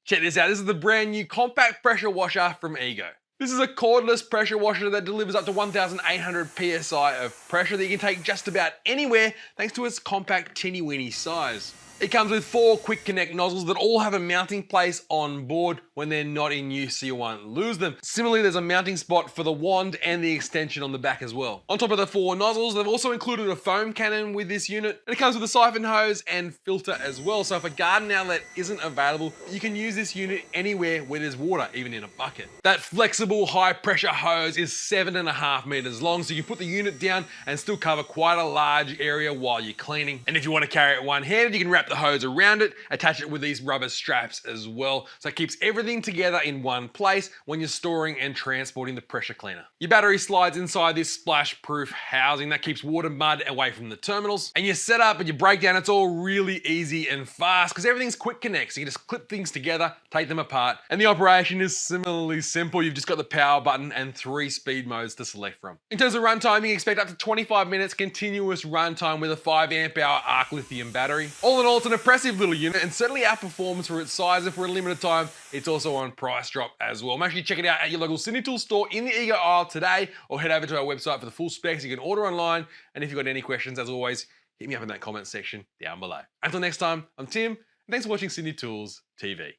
Check this out, this is the brand new compact pressure washer from Ego. This is a cordless pressure washer that delivers up to 1,800 PSI of pressure that you can take just about anywhere thanks to its compact tinny-weeny size. It comes with 4 quick connect nozzles that all have a mounting place on board when they're not in use so you won't lose them. Similarly, there's a mounting spot for the wand and the extension on the back as well. On top of the 4 nozzles, they've also included a foam cannon with this unit, and it comes with a siphon hose and filter as well, so if a garden outlet isn't available, you can use this unit anywhere where there's water, even in a bucket. That flexible high pressure hose is 7.5 meters long, so you can put the unit down and still cover quite a large area while you're cleaning. And if you want to carry it one-handed, you can wrap the hose around it, attach it with these rubber straps as well, so it keeps everything together in one place when you're storing and transporting the pressure cleaner. Your battery slides inside this splash-proof housing that keeps water, mud away from the terminals, and your setup and your breakdown, it's all really easy and fast because everything's quick connect, so you can just clip things together, take them apart, and the operation is similarly simple. You've just got the power button and 3 speed modes to select from. In terms of runtime, you can expect up to 25 minutes continuous runtime with a 5 amp hour arc lithium battery. All in all, it's an impressive little unit and certainly outperforms for its size, and for a limited time, it's also on price drop as well. Make sure you check it out at your local CineTool store in the Ego aisle today, or head over to our website for the full specs. You can order online, and if you've got any questions, as always, hit me up in that comment section down below. Until next time, I'm Tim, and thanks for watching CineTools TV.